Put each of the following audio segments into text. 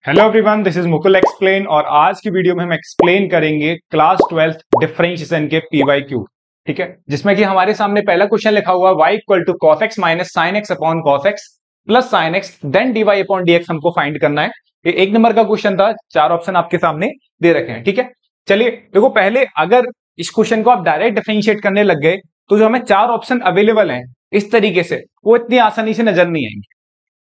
Hello everyone, this is Mukul explain. और आज की वीडियो में हम एक्सप्लेन करेंगे क्लास 12th डिफरेंशिएशन के पीवाईक्यू। ठीक है, जिसमें कि हमारे सामने पहला क्वेश्चन लिखा हुआ है y equal to cos x minus sine x upon cos x plus sine x then dy upon dx हमको फाइंड करना है। ये एक नंबर का क्वेश्चन था, चार ऑप्शन आपके सामने दे रखे हैं। ठीक है, चलिए देखो, पहले अगर इस क्वेश्चन को आप डायरेक्ट डिफरेंशिएट करने लग गए तो जो हमें चार ऑप्शन अवेलेबल हैं इस तरीके से, वो इतनी आसानी से नजर नहीं आएंगे।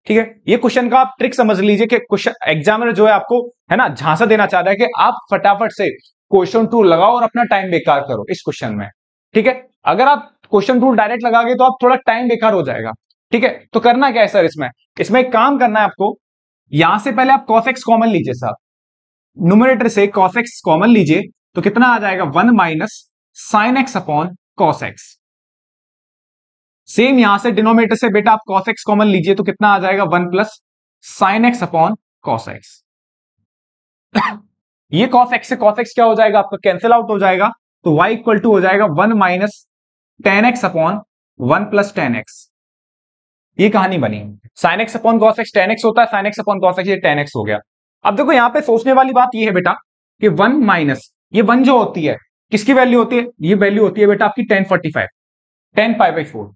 ठीक है, ये क्वेश्चन का आप ट्रिक समझ लीजिए कि क्वेश्चन एग्जामिनर जो है आपको है ना झांसा देना चाह रहा है कि आप फटाफट से क्वेश्चन टूल लगाओ और अपना टाइम बेकार करो इस क्वेश्चन में। ठीक है, अगर आप क्वेश्चन टूल डायरेक्ट लगाओगे तो आप थोड़ा टाइम बेकार हो जाएगा। ठीक है, तो करना क्या है सर, इसमें एक काम करना है आपको। यहां से पहले आप cos x कॉमन लीजिए साहब, न्यूमरेटर से cos x कॉमन लीजिए तो कितना आ जाएगा 1 minus sine x upon cos x. Same यहां से डिनोमिनेटर से बेटा आप cos x कॉमन लीजिए तो कितना आ जाएगा 1 plus sine x upon cos x. ये cos x से cos x क्या हो जाएगा आपका, कैंसिल आउट हो जाएगा, तो y इक्वल टू हो जाएगा 1 minus ten x upon 1 plus ten x. ये कहानी बनी। Sign x upon cos x ten x होता है, sign x upon cos x ये टेन एक्स हो गया। अब देखो यहां पे सोचने वाली बात ये है बेटा कि 1 माइनस ये 1 जो होती है किसकी वैल्यू होती है, ये वैल्यू होती है बेटा आपकी 1045 10 पाई by 4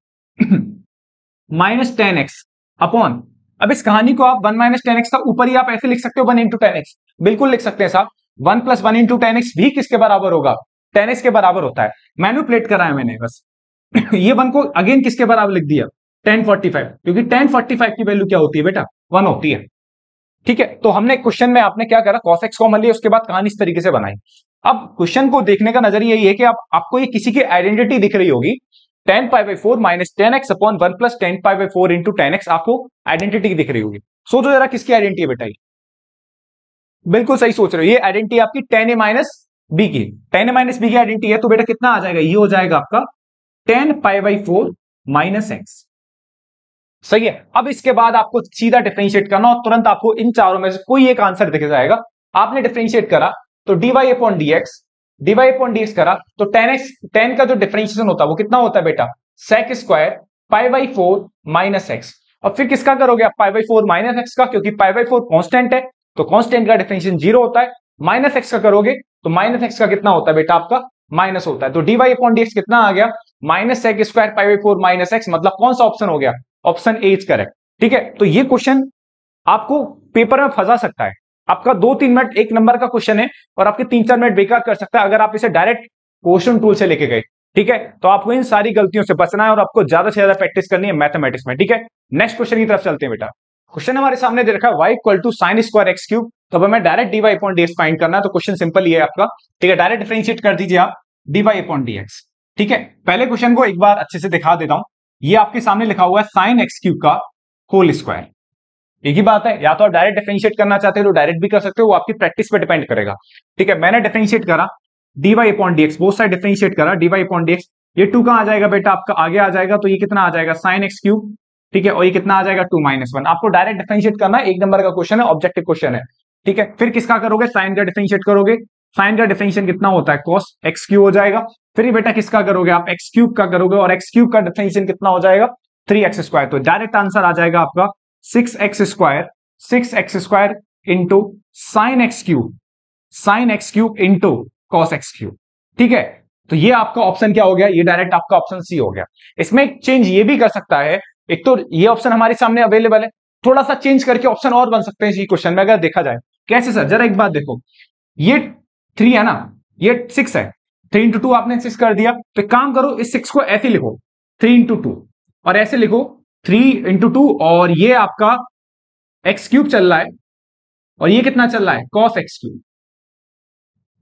minus ten x upon, अब इस कहानी को आप 1 माइनस टेन एक्स का ऊपर ही आप ऐसे लिख सकते हो 1 इंटू टेन एक्स, बिल्कुल लिख सकते हैं साहब। 1 प्लस 1 इंटू टेन एक्स भी किसके बराबर होगा, टेन एक्स के बराबर होता है। मैनिपुलेट करा है मैंने बस। ये 1 को अगेन किसके बराबर लिख दिया 1045, क्योंकि 1045 की वैल्यू क्या होती है बेटा 1 होती है। ठीक है, तो हमने क्वेश्चन में आपने क्या करा, cos x कॉमन लिया, उसके बाद कहानी इस तरीके से बनाई। अब क्वेश्चन को देखने का नजरिया यही है कि आपको ये किसी की आइडेंटिटी दिख रही होगी, 10 पाई by 4 minus ten x upon 1 plus 10 pi by 4 into ten x, आपको आइडेंटिटी दिख रही होगी। सोचो जरा किसकी आइडेंटिटी है बेटा ये, बिल्कुल सही सोच रहे हो, ये आइडेंटिटी आपकी 10a माइनस बी की, 10a माइनस बी की आइडेंटिटी है। तो बेटा कितना आ जाएगा, ये हो जाएगा आपका 10 पाई बाई 4 माइनस एक्स। सही है, अब इसके बाद आपको सीधा डिफरेंशिएट करना और तुरंत आपको इन चारों में से कोई एक आंसर दिख जाएगा। आपने डिफरेंशिएट करा तो dy अपॉन dx करा तो 10x 10 का जो डिफरेंशिएशन होता है वो कितना होता है बेटा sec square pi by 4 minus x. और फिर किसका करोगे आप, पाई बाई 4 माइनस एक्स का, क्योंकि पाई बाई 4 कांस्टेंट है तो कांस्टेंट का डिफरेंशिएशन 0 होता है। माइनस एक्स का करोगे तो माइनस एक्स का कितना होता है बेटा आपका माइनस होता है। तो dy अपॉन dx कितना आ गया minus sec square pi by 4 minus x, मतलब कौन सा ऑप्शन हो गया, ऑप्शन ए इज करेक्ट। ठीक है, तो ये क्वेश्चन आपको पेपर में फंसा सकता है। आपका 2-3 मिनट एक नंबर का क्वेश्चन है और आपके 3-4 मिनट बेकार कर सकता है अगर आप इसे डायरेक्ट क्वेश्चन टूल से लेके गए। ठीक है, तो आपको इन सारी गलतियों से बचना है और आपको ज्यादा से ज्यादा प्रैक्टिस करनी है मैथमेटिक्स में। ठीक है, नेक्स्ट क्वेश्चन की तरफ चलते हैं बेटा। क्वेश्चन हमारे सामने दे रखा है y equal to sine square x cube, तो अब हमें direct dy upon dx find करना है। तो क्वेश्चन सिंपल ही है आपका। ठीक है, डायरेक्ट डिफरेंशिएट कर दीजिए आप dy अपॉन dx। ठीक है, पहले क्वेश्चन को एक बार अच्छे से दिखा देता हूं। ये आपके सामने लिखा हुआ है साइन एक्स क्यूब का होल स्क्वायर। एक ही बात है, या तो आप डायरेक्ट डिफरेंशिएट करना चाहते हो तो डायरेक्ट भी कर सकते हो, वो आपकी प्रैक्टिस पे डिपेंड करेगा। ठीक है, मैंने डिफरेंशिएट करा dy upon dx, both side differentiate करा dy अपॉन dx। ये 2 कहां आ जाएगा बेटा आपका, आगे आ जाएगा, तो ये कितना आ जाएगा साइन एक्स क्यूब। ठीक है, और ये कितना आ जाएगा 2 माइनस 1। आपको डायरेक्ट डिफरेंशिएट करना है, एक नंबर का क्वेश्चन है, ऑब्जेक्टिव क्वेश्चन है। ठीक है, फिर किसका करोगे, साइन का डिफरेंशिएट करोगे, साइन का डिफरेंशिएशन कितना होता है cos एक्स क्यूब हो जाएगा। फिर ये बेटा किसका करोगे आप, एक्स क्यूब का करोगे, और एक्स क्यूब का डिफरेंशिएशन कितना हो जाएगा 3x स्क्वायर। तो डायरेक्ट आंसर आ जाएगा आपका 6x square into sine x cube into cos x cube. ठीक है, तो ये आपका ऑप्शन क्या हो गया, ये डायरेक्ट आपका ऑप्शन सी हो गया। इसमें एक चेंज ये भी कर सकता है, एक तो ये ऑप्शन हमारे सामने अवेलेबल है, थोड़ा सा चेंज करके ऑप्शन और बन सकते हैं इसी क्वेश्चन में अगर देखा जाए। कैसे सर, जरा एक बात देखो, ये 3 है ना, ये 6 है, 3 इंटू 2 आपने 6 कर दिया, तो काम करो इस 6 को ऐसे लिखो 3 इंटू 2, और ऐसे लिखो 3 इंटू 2, और ये आपका एक्स क्यूब चल रहा है और ये कितना चल रहा है cos एक्स क्यूब।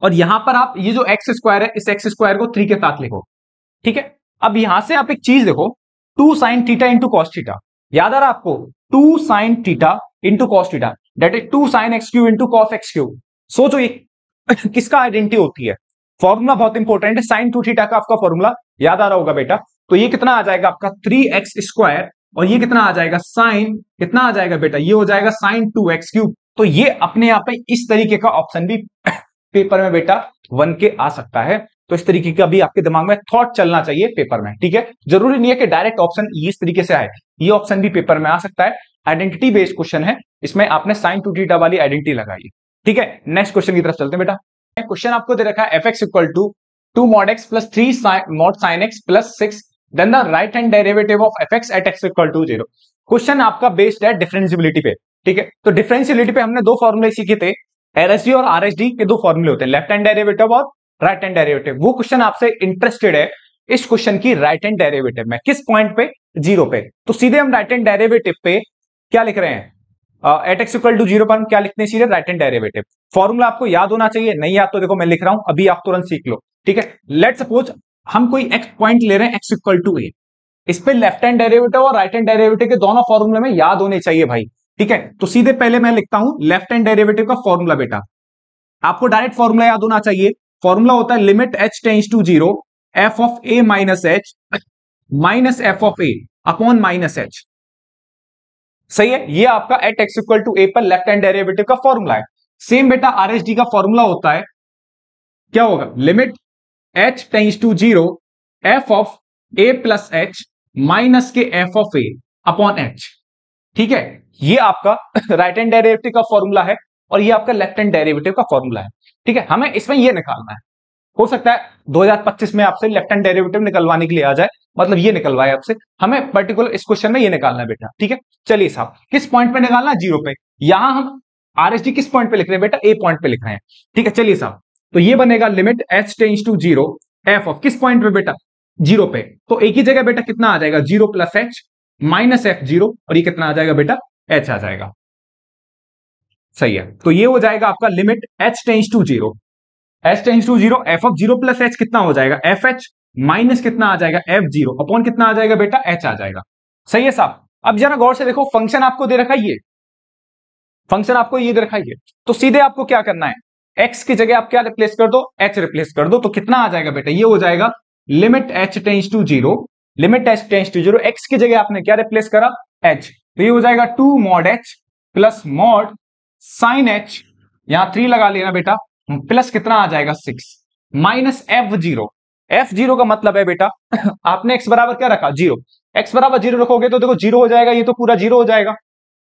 और यहां पर आप ये जो एक्स स्क्वायर है इस एक्स स्क्वायर को 3 के साथ लिखो। ठीक है, अब यहां से आप एक चीज देखो 2 sine theta into cos theta, याद आ रहा आपको 2 sine theta into cos theta, that is 2 sine x cube into cos x cube. सोचो ये किसका आइडेंटिटी होती है, फॉर्मूला बहुत इंपॉर्टेंट है, साइन 2 थीटा का आपका फॉर्मूला याद आ रहा होगा बेटा। तो ये कितना आ जाएगा आपका 3x स्क्वायर, और ये कितना आ जाएगा साइन, कितना आ जाएगा बेटा, ये हो जाएगा साइन 2x क्यूब। तो ये अपने आप में इस तरीके का ऑप्शन भी पेपर में बेटा 1 के आ सकता है। तो इस तरीके का भी आपके दिमाग में थॉट चलना चाहिए पेपर में। ठीक है, जरूरी नहीं है कि डायरेक्ट ऑप्शन इस तरीके से आए, ये ऑप्शन भी पेपर में आ सकता है। आइडेंटिटी बेस्ड क्वेश्चन है, इसमें आपने साइन टू थीटा वाली आइडेंटिटी लगाई है। ठीक है, नेक्स्ट क्वेश्चन की तरफ चलते हैं बेटा। क्वेश्चन आपको दे रखा है fx equal to 2 mod x plus 3 mod sin x plus 6, then the right hand derivative of fx at x equal to 0। Question आपका बेस्ड है डिफरेंशियबिलिटी पे। ठीक है, तो डिफरेंशियबिलिटी पे हमने दो फॉर्मूले सीखे थे, LHD और RHD के दो फॉर्मूले होते हैं, लेफ्ट हैंड डेरिवेटिव और राइट हैंड डेरिवेटिव। वो क्वेश्चन आपसे इंटरेस्टेड है इस क्वेश्चन की राइट हैंड डेरिवेटिव में, किस पॉइंट पे, 0 पे। तो सीधे हम राइट हैंड डेरिवेटिव पे क्या लिख रहे हैं, एट एक्स इक्वल टू 0 पर हम क्या लिखते हैं, सीधे राइट हैंड डेरिवेटिव। फॉर्मूला आपको याद होना चाहिए, नहीं याद तो देखो मैं लिख रहा हूं, अभी आप तुरंत सीख लो। ठीक है, लेट सपोज हम कोई एक्स पॉइंट ले रहे हैं एक्स इक्वल टू ए, इस पे लेफ्ट हैंड डेरिवेटिव और राइट हैंड डेरिवेटिव के दोनों फॉर्मूले में याद होने चाहिए भाई। ठीक है, तो सीधे पहले मैं लिखता हूं लेफ्ट हैंड डेरिवेटिव का फॉर्मूला। बेटा आपको डायरेक्ट फॉर्मूला याद होना चाहिए, फॉर्मूला होता है limit h tends to 0 f of a minus h minus f of a upon minus h. सही है, ये आपका at x equal to a पर लेफ्ट हैंड डेरिवेटिव का फॉर्मूला है। सेम बेटा आरएचडी का फॉर्मूला होता है, क्या होगा, limit h tends to 0 f of a plus h minus के f of a upon h. ठीक है, ये आपका राइट हैंड डेरिवेटिव का फॉर्मूला है और ये आपका लेफ्ट हैंड डेरिवेटिव का फॉर्मूला है। ठीक है, हमें इसमें ये निकालना है। हो सकता है 2025 में आपसे लेफ्ट हैंड डेरिवेटिव निकलवाने के लिए आ जाए, मतलब ये निकलवाए आपसे, हमें पर्टिकुलर इस क्वेश्चन में ये निकालना है बेटा। ठीक है, चलिए साहब, किस पॉइंट पे निकालना है, 0 पे। यहां हम आरएचडी किस पॉइंट पे लिख रहे हैं बेटा, ए पॉइंट पे लिख रहे हैं। ठीक है, चलिए साहब, तो ये बनेगा limit h tends to 0 f of किस पॉइंट पे बेटा, 0 पे। तो एक ही जगह बेटा कितना आ जाएगा, 0 प्लस एच माइनस एफ 0, और ये कितना आ जाएगा बेटा, एच आ जाएगा। सही है, तो ये हो जाएगा आपका limit h tends to 0 h tends to 0 f of 0 plus h कितना हो जाएगा, एफ एच माइनस कितना आ जाएगा, एफ 0 अपॉन कितना आ जाएगा बेटा, एच आ जाएगा। सही है साहब, अब जरा गौर से देखो, फंक्शन आपको दे रखा है ये, फंक्शन आपको ये दे रखा है ये, तो सीधे आपको क्या करना है, एक्स की जगह आप क्या रिप्लेस कर दो, एच रिप्लेस कर दो। तो कितना आ जाएगा बेटा, ये हो जाएगा limit h tends to 0, limit h tends to 0, x की जगह आपने क्या रिप्लेस करा, एच, तो ये हो जाएगा 2 mod H plus mod sine h, यहां 3 लगा लेना बेटा, प्लस कितना आ जाएगा 6 माइनस एफ 0। एफ 0 का मतलब है बेटा आपने एक्स बराबर क्या रखा, 0, एक्स बराबर 0 रखोगे तो देखो 0 हो जाएगा, ये तो पूरा 0 हो जाएगा।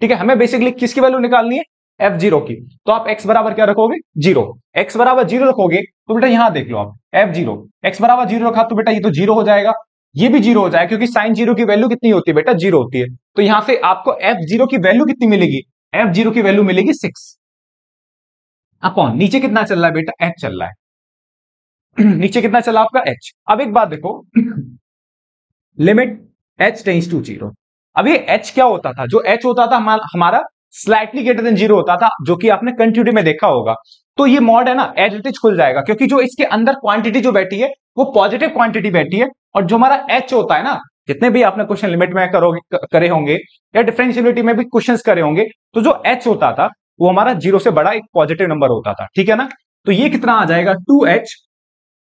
ठीक है, हमें बेसिकली किसकी वैल्यू निकालनी है, एफ 0 की। तो आप एक्स बराबर क्या रखोगे, 0, एक्स बराबर 0 रखोगे तो बेटा यहां देख लो आप, एफ 0 एक्स बराबर 0 रखा तो बेटा ये तो 0 हो जाएगा, ये भी 0 हो जाएगा, क्योंकि साइन 0 की वैल्यू कितनी होती है बेटा, 0 होती है। तो यहां से आपको एफ 0 की वैल्यू कितनी मिलेगी, एफ 0 की वैल्यू मिलेगी 6 अपॉन, नीचे कितना चल रहा है बेटा, एच चल रहा है नीचे कितना चला आपका, एच। अब एक बात देखो लिमिट एच टेंड्स टू 0, अब ये एच क्या होता था, जो एच होता था हमारा स्लाइटली ग्रेटर देन 0 होता था, जो कि आपने कंटिन्यूटी में देखा होगा। तो ये मॉड है ना, एज इट इज खुल जाएगा, क्योंकि जो इसके अंदर क्वांटिटी जो बैठी है वो पॉजिटिव क्वांटिटी बैठी है, और जो हमारा एच होता है ना, जितने भी आपने क्वेश्चन लिमिट में करे होंगे या डिफरेंशियबिलिटी में भी क्वेश्चंस करे होंगे, तो जो एच होता था वो हमारा 0 से बड़ा एक पॉजिटिव नंबर होता था। ठीक है ना, तो ये कितना आ जाएगा 2h,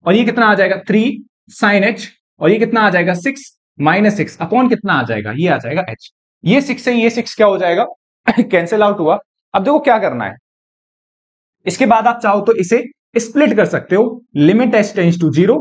और ये कितना आ जाएगा 3 sin h, और ये कितना आ जाएगा 6 माइनस 6 अपॉन कितना आ जाएगा, ये आ जाएगा h। ये 6 से ये 6 क्या हो जाएगा कैंसिल आउट हुआ। अब देखो क्या करना है, इसके बाद आप चाहो तो इसे स्प्लिट कर सकते हो, limit h tends to 0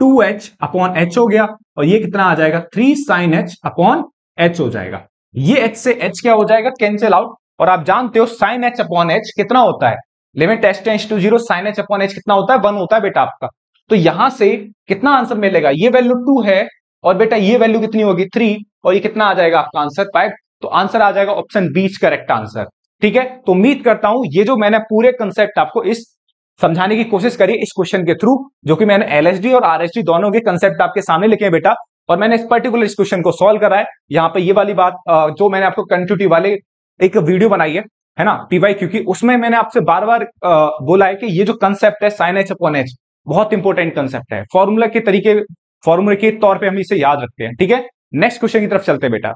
2h upon h हो गया, और ये कितना आ जाएगा 3 sin h अपॉन h हो जाएगा। ये h से h क्या हो जाएगा, कैंसिल आउट। और आप जानते हो sin h अपॉन h कितना होता है, limit h tends to 0 sin h upon h कितना होता है, 1 होता है बेटा आपका। तो यहां से कितना आंसर मिलेगा, ये वैल्यू 2 है, और बेटा ये वैल्यू कितनी होगी 3, और ये कितना आ जाएगा आपका आंसर 5। तो आंसर आ जाएगा ऑप्शन बी करेक्ट आंसर। ठीक है, तो उम्मीद करता हूं ये जो मैंने पूरे कंसेप्ट आपको इस समझाने की कोशिश करी इस क्वेश्चन के थ्रू, जो कि मैंने एलएचडी और आरएचडी दोनों के कंसेप्ट आपके सामने लिखे हैं बेटा, और मैंने इस पर्टिकुलर इस क्वेश्चन को सॉल्व करा है। यहाँ पे ये वाली बात जो मैंने आपको कंटिन्यूटी वाले एक वीडियो बनाई है ना पीवाई, क्योंकि उसमें मैंने आपसे बार बार बोला है कि ये जो कंसेप्ट है साइन एच अपॉन एच बहुत इंपॉर्टेंट कंसेप्ट है, फॉर्मूला के तरीके, फॉर्मूले के तौर पे हम इसे याद रखते हैं। ठीक है, नेक्स्ट क्वेश्चन की तरफ चलते हैं बेटा।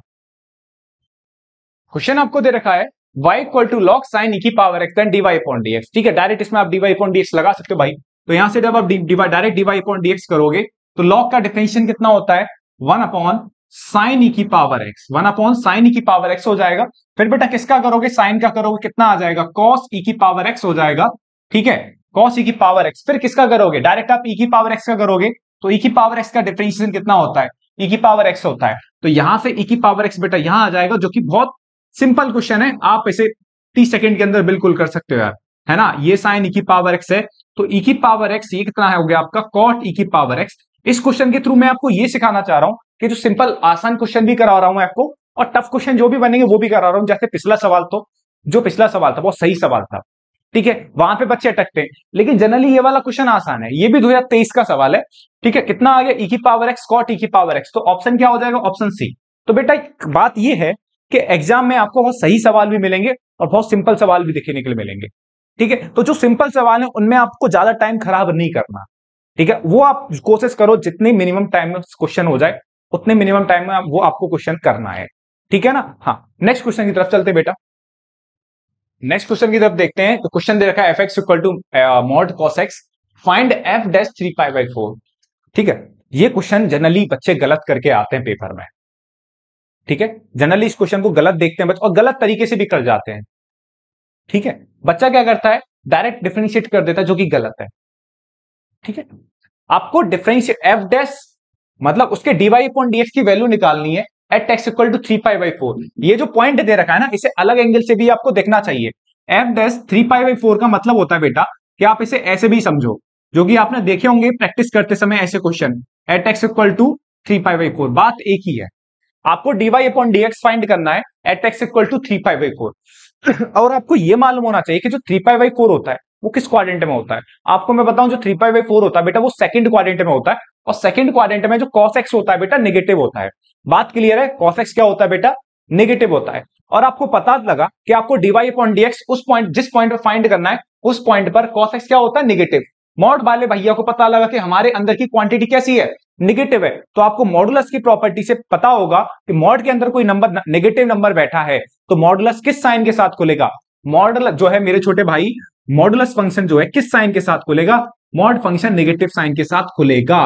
क्वेश्चन आपको दे रखा है y equal to log sin e की power x then dy upon dx। ठीक है, डायरेक्ट इसमें आप dy अपॉन dx लगा सकते हो भाई। तो यहां से जब आप डायरेक्ट dy अपॉन dx करोगे तो log का डिफरेंशिएशन कितना होता है, 1 अपॉन sin e की power x, 1 upon sin e की पावर x हो जाएगा। फिर बेटा किसका करोगे, sin का करोगे, कितना आ जाएगा cos e की पावर x हो जाएगा। ठीक है, cos e की पावर x। फिर किसका करोगे, डायरेक्ट आप e की पावर x का करोगे, तो e की पावर x का डिफरेंशिएशन कितना होता है, e की पावर x होता है। तो यहां से e की पावर x बेटा यहां आ जाएगा, जो कि बहुत सिंपल क्वेश्चन है, आप इसे 30 सेकंड के अंदर बिल्कुल कर सकते हो यार, है ना। ये साइन ई की पावर एक्स है, तो ई की पावर एक्स ये कितना हो गया आपका कॉट ई की पावर एक्स। इस क्वेश्चन के थ्रू मैं आपको ये सिखाना चाह रहा हूं कि जो सिंपल आसान क्वेश्चन भी करा रहा हूं मैं आपको, और टफ क्वेश्चन जो भी बनेंगे वो भी करा रहा हूं। जैसे पिछला सवाल, तो जो पिछला सवाल था बहुत सही सवाल था, ठीक है, वहां पे बच्चे अटकते हैं, लेकिन जनरली ये वाला क्वेश्चन आसान है। ये भी 2023 का सवाल है, ठीक है। कितना आ गया ई की पावर एक्स कॉट ई की पावर एक्स, तो ऑप्शन क्या हो जाएगा, ऑप्शन सी। तो बेटा बात ये है कि एग्जाम में आपको बहुत सही सवाल भी मिलेंगे और बहुत सिंपल सवाल भी देखने के लिए मिलेंगे, ठीक है। तो जो सिंपल सवाल है उनमें आपको ज्यादा टाइम खराब नहीं करना, ठीक है। वो आप कोशिश करो जितनी मिनिमम टाइम में क्वेश्चन हो जाए उतने मिनिमम टाइम में वो आपको क्वेश्चन करना है, ठीक है ना। हाँ, नेक्स्ट क्वेश्चन की तरफ चलते बेटा। नेक्स्ट क्वेश्चन की तरफ देखते हैं। तो क्वेश्चन दे रखा है f x equal to mod cos x, find f dash 3 pi by 4, ठीक है। ये क्वेश्चन जनरली बच्चे गलत करके आते हैं पेपर में, ठीक है। जनरली इस क्वेश्चन को गलत देखते हैं बच्चे और गलत तरीके से भी कर जाते हैं, ठीक है। बच्चा क्या करता है, डायरेक्ट डिफरेंशिएट कर देता है, जो कि गलत है, ठीक है। आपको डिफरेंशिएट एफ डैश मतलब उसके डीवाई अपॉन डीएक्स की वैल्यू निकालनी है at x equal to 3 pi by 4। ये जो पॉइंट दे रखा है ना, इसे अलग एंगल से भी आपको देखना चाहिए। एफ डैश 3 पाई बाई 4 का मतलब होता है बेटा कि आप इसे ऐसे भी समझो, जो कि आपने देखे होंगे प्रैक्टिस करते समय ऐसे question, at x equal to 3 pi by 4, बात एक ही है। आपको डीवाई अपॉन डीएक्स फाइंड करना है at x equal to 3 pi by 4। और आपको यह मालूम होना चाहिए कि जो 3 पाई बाई 4 होता है वो किस क्वाड्रेंट में होता है। आपको मैं बताऊं, जो 3 पाई बाई 4 होता है बेटा वो सेकंड क्वाड्रेंट में होता है, और सेकंड क्वाड्रेंट में जो कॉस एक्स होता है बेटा नेगेटिव होता है। बात क्लियर है, कॉस एक्स क्या होता है बेटा, नेगेटिव होता है। और आपको पता लगा कि आपको डीवाई अपॉन डीएक्स उस पॉइंट जिस पॉइंट पर फाइंड करना है, उस पॉइंट पर कॉस एक्स क्या होता है, नेगेटिव। मॉड वाले भैया को पता लगा कि हमारे अंदर की क्वांटिटी कैसी है, नेगेटिव है, तो आपको मॉडुलस की प्रॉपर्टी से पता होगा कि मॉड के अंदर कोई नंबर नेगेटिव नंबर बैठा है तो मॉडुलस किस साइन के साथ खुलेगा। मॉडुलस जो है मेरे छोटे भाई, मॉडुलस फंक्शन जो है किस साइन के साथ खुलेगा, मॉड फंक्शन नेगेटिव साइन के साथ खुलेगा।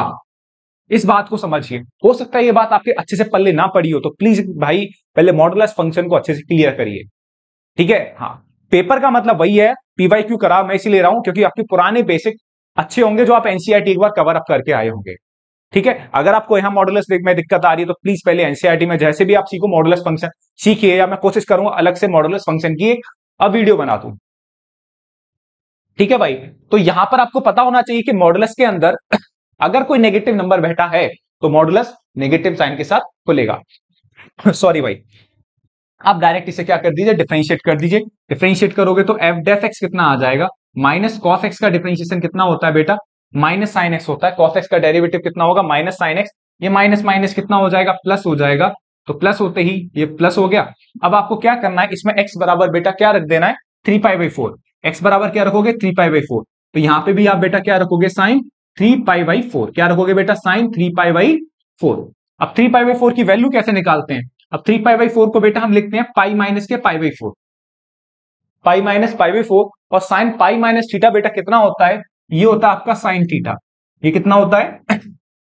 इस बात को समझिए। हो सकता है ये बात आपके अच्छे से पल्ले ना पड़ी हो, तो प्लीज भाई पहले मॉडुलस फंक्शन को अच्छे से क्लियर करिए, ठीक है। हाँ, पेपर का मतलब वही है, पीवाईक्यू करा मैं इसीलिए रहा हूं क्योंकि आपके पुराने बेसिक अच्छे होंगे जो आप एनसीईआरटी एक बार कवर अप करके आए होंगे, ठीक है। अगर आपको यहां मॉडुलस में दिक्कत आ रही है तो प्लीज पहले एनसीईआरटी में जैसे भी आप सीखो मॉडुलस फंक्शन सीखिए, या मैं कोशिश करूंगा अलग से मॉडुलस फंक्शन की एक वीडियो बना दूं, ठीक है भाई। तो यहां पर आपको पता होना चाहिए कि मॉडुलस के अंदर अगर कोई नेगेटिव नंबर बैठा है तो मॉडुलस नेगेटिव साइन के साथ खुलेगा। सॉरी भाई, आप डायरेक्ट इसे क्या कर दीजिए, डिफरेंशिएट कर दीजिए। डिफरेंशिएट करोगे तो एफ डेफ एक्स कितना आ जाएगा, माइनस कॉस एक्स का डिफरेंशिएशन कितना होता है बेटा, माइनस साइन एक्स होता है। कॉस एक्स का डेरिवेटिव कितना होगा, माइनस साइन एक्स। ये माइनस माइनस कितना हो जाएगा, प्लस हो जाएगा। तो प्लस होते ही ये प्लस हो गया। अब आपको क्या करना है, इसमें एक्स बराबर बेटा क्या रख देना है, 3 पाई बाई 4। एक्स बराबर क्या रखोगे, 3 पाई बाई 4। तो यहां पे भी आप बेटा क्या रखोगे, साइन 3 पाई बाई 4। क्या रखोगे बेटा, साइन 3 पाई बाई 4। अब 3 पाई बाई 4 की वैल्यू कैसे निकालते हैं, अब 3 पाई बाई 4 को बेटा हम लिखते हैं पाई माइनस के पाई by 4, pi minus pi by 4। और साइन पाई माइनस थीटा बेटा कितना होता है, ये होता है आपका साइन थीटा। ये कितना होता है,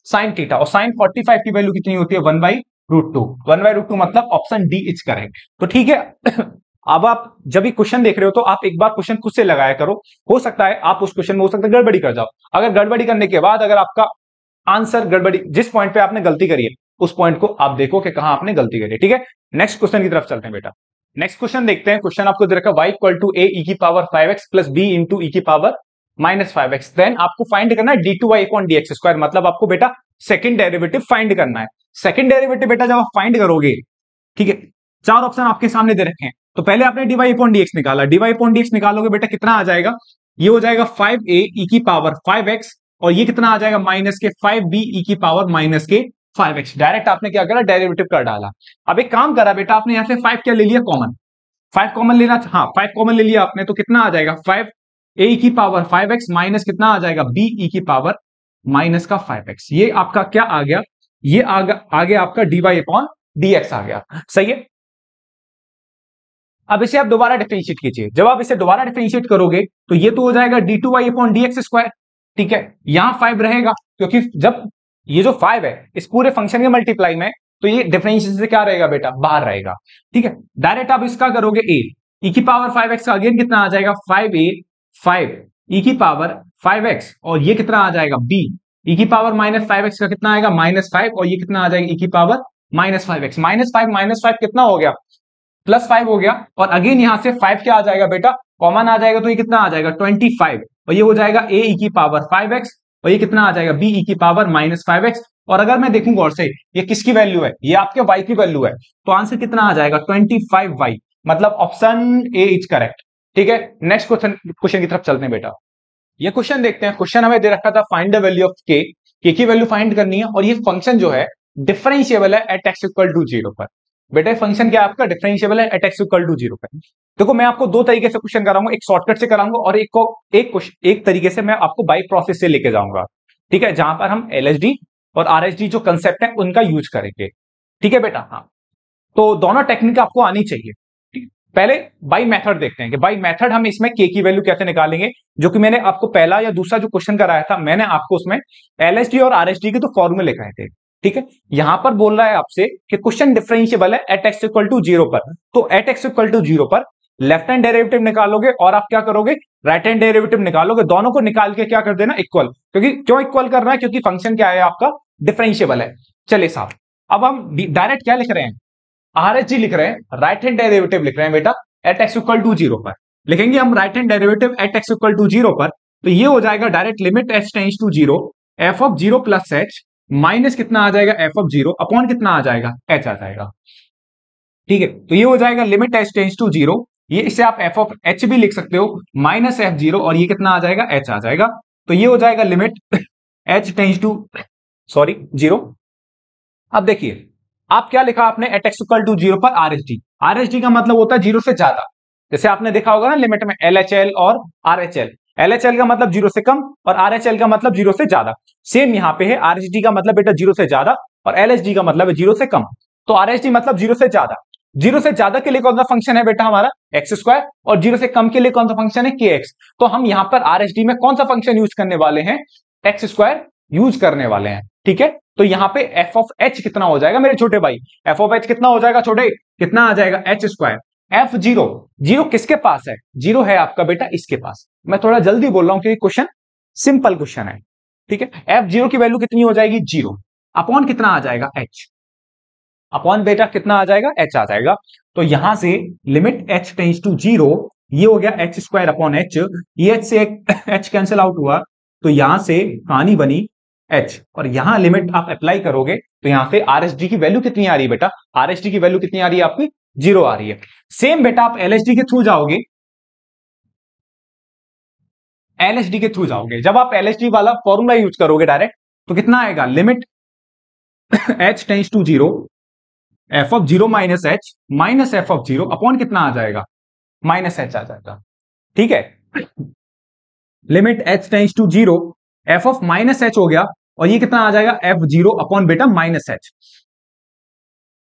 साइन थीटा। और साइन 45 की वैल्यू कितनी होती है, 1/√2। 1/√2 मतलब ऑप्शन डी इज करेक्ट। तो ठीक है। अब आप जब भी क्वेश्चन देख रहे हो तो आप एक बार क्वेश्चन खुद से लगाया करो। हो सकता है आप उस क्वेश्चन में हो सकता है गड़बड़ी कर जाओ। अगर गड़बड़ी करने के बाद अगर आपका आंसर गड़बड़ी, जिस पॉइंट पे आपने गलती करी है उस पॉइंट को आप देखो कि कहां आपने गलती करी है, ठीक है। नेक्स्ट क्वेश्चन की तरफ चलते हैं बेटा। नेक्स्ट क्वेश्चन देखते हैं। क्वेश्चन आपको दे रखा y equal to a e की power 5x plus b into e की पावर माइनस 5x। देन आपको फाइंड करना है d2y अपॉन dx स्क्वायर, मतलब आपको बेटा सेकंड डेरिवेटिव फाइंड करना है। सेकंड डेरिवेटिव बेटा जब आप फाइंड करोगे, ठीक है, चार ऑप्शन आपके सामने दे रखे हैं। तो पहले आपने dy अपॉन dx निकाला, dy अपॉन dx निकालोगे बेटा कितना आ जाएगा, ये हो जाएगा 5a ई की पावर 5x, और ये कितना आ जाएगा माइनस के 5b ई की पावर माइनस के 5x। डायरेक्ट आपने क्या करा, डेरिवेटिव कर डाला। अब एक काम करा बेटा, आपने यहां से 5 क्या ले लिया, कॉमन। 5 कॉमन लेना, हाँ 5 कॉमन ले लिया आपने, तो कितना आ जाएगा 5a की पावर 5x माइनस कितना आ जाएगा b ई की पावर माइनस का 5x। ये आपका क्या आ गया, ये आगे आपका dy अपॉन dx आ गया, सही है। अब इसे आप दोबारा डिफरेंशिएट कीजिए। जब आप इसे दोबारा डिफरेंशिएट करोगे तो ये तो हो जाएगा d2y अपॉन dx स्क्वायर, ठीक है। यहां 5 रहेगा क्योंकि जब ये जो 5 है इस पूरे फंक्शन के मल्टीप्लाई में, तो ये डिफरेंशिएशन से क्या रहेगा बेटा, बाहर रहेगा, ठीक है। डायरेक्ट आप इसका करोगे a ई की पावर 5x का अगेन कितना आ जाएगा 5a 5 ई की पावर 5x, और ये कितना आ जाएगा b ई की पावर माइनस 5x का कितना आएगा -5, और ये कितना आ जाएगा ई की पावर -5x। -5 -5 कितना हो गया +5 हो गया, और अगेन यहां से 5 क्या आ जाएगा बेटा, कॉमन आ जाएगा, तो ये कितना आ जाएगा 25, और ये हो जाएगा a e की पावर 5x, और ये कितना आ जाएगा b e की पावर -5x। और अगर मैं देखूं गौर से ये किसकी वैल्यू है, ये आपके y की वैल्यू है, तो आंसर कितना आ जाएगा 25y, मतलब ऑप्शन ए इज करेक्ट। ठीक है, नेक्स्ट क्वेश्चन की तरफ चलते हैं बेटा। ये क्वेश्चन देखते हैं। क्वेश्चन हमें दे रखा था फाइंड द वैल्यू ऑफ के की वैल्यू फाइंड करनी है, और ये फंक्शन जो है डिफरेंशिएबल है एट x इक्वल टू 0 पर। बेटा फंक्शन क्या है आपका, डिफरेंशिएबल है एट x इक्वल टू 0 पर। देखो मैं आपको दो तरीके से क्वेश्चन कराऊंगा, एक शॉर्टकट से कराऊंगा और एक तरीके से मैं आपको बाई प्रोसेस से लेके जाऊंगा। ठीक है, जहां पर हम LHD और RHD जो कंसेप्ट है उनका यूज करेंगे। ठीक है बेटा, हाँ, तो दोनों टेक्निक आपको आनी चाहिए। पहले बाई मेथड देखते हैं कि बाई मेथड हम इसमें के की वैल्यू कैसे निकालेंगे, जो कि मैंने आपको पहला या दूसरा जो क्वेश्चन कराया था, मैंने आपको उसमें LHD और RHD के तो फॉर्मूले लिखाए थे। ठीक है, यहां पर बोल रहा है आपसे कि क्वेश्चन डिफरेंशिएबल है एट x इक्वल टू 0 पर, तो एट x इक्वल टू 0 पर लेफ्ट हैंड डेरिवेटिव निकालोगे और आप क्या करोगे, राइट हैंड डेरिवेटिव निकालोगे, दोनों को निकाल के क्या कर देना, इक्वल। क्योंकि क्यों इक्वल करना है, क्योंकि फंक्शन क्या है आपका, डिफरेंशिएबल है। चलिए साहब, अब हम डायरेक्ट क्या लिख रहे हैं, RHD लिख रहे हैं, राइट हैंड डेरिवेटिव लिख रहे हैं बेटा एट x इक्वल टू 0 पर। लिखेंगे हम right hand derivative at x equal to 0 पर, तो ये हो जाएगा direct limit h tends to 0 f of 0 plus h minus कितना आ जाएगा, f ऑफ 0 अपॉन कितना आ जाएगा, h आ जाएगा। ठीक है, तो ये हो जाएगा लिमिट h टेंड्स टू 0, ये इसे आप f ऑफ h भी लिख सकते हो माइनस f0, और ये कितना आ जाएगा, h आ जाएगा। तो ये हो जाएगा लिमिट h टेंड्स टू 0। अब देखिए आप क्या लिखा आपने, एट x इक्वल टू 0 पर RHD का मतलब होता है 0 से ज्यादा। जैसे आपने देखा होगा ना लिमिट में LHL और RHL, LHL का मतलब 0 से कम और RHL का मतलब 0 से ज्यादा। सेम यहां पे है, RHD का मतलब बेटा 0 से ज्यादा और LHD का मतलब है 0 से कम। तो RHD मतलब 0 से ज्यादा, 0 से ज्यादा के लिए कौन सा फंक्शन है बेटा हमारा, x², और 0 से कम के लिए कौन सा फंक्शन है, kx। तो हम यहां पर RHD में कौन सा फंक्शन यूज करने वाले हैं, x² यूज करने वाले हैं। ठीक है, तो यहां पे f ऑफ h कितना हो जाएगा मेरे छोटे भाई, f ऑफ h कितना हो जाएगा छोटे, कितना आ जाएगा h²। f0 जीरो किसके पास है, 0 है आपका बेटा इसके पास। मैं थोड़ा जल्दी बोल रहा हूं क्योंकि क्वेश्चन सिंपल क्वेश्चन है। ठीक है, f0 की वैल्यू कितनी हो जाएगी, 0 अपॉन कितना आ जाएगा, h अपॉन बेटा कितना आ जाएगा, h आ जाएगा। तो यहां से लिमिट h टेंड्स टू 0, ये हो गया h² अपॉन h, ये h से h कैंसिल आउट हुआ, तो यहां से कहानी बनी h, और यहां लिमिट आप अप्लाई करोगे तो यहां से RHD की वैल्यू कितनी आ रही है बेटा, RHD की वैल्यू कितनी आ रही है आपकी, 0 आ रही है। सेम बेटा आप LHD के थ्रू जाओगे, LHD के थ्रू जाओगे, जब आप LHD वाला फॉर्मूला यूज करोगे डायरेक्ट, तो कितना आएगा, limit h tends to 0 f of 0 minus h minus f of 0 upon कितना आ जाएगा, माइनस h आ जाएगा। ठीक है, limit h tends to 0 f of minus h हो गया, और ये कितना आ जाएगा, f0 अपॉन बेटा माइनस h।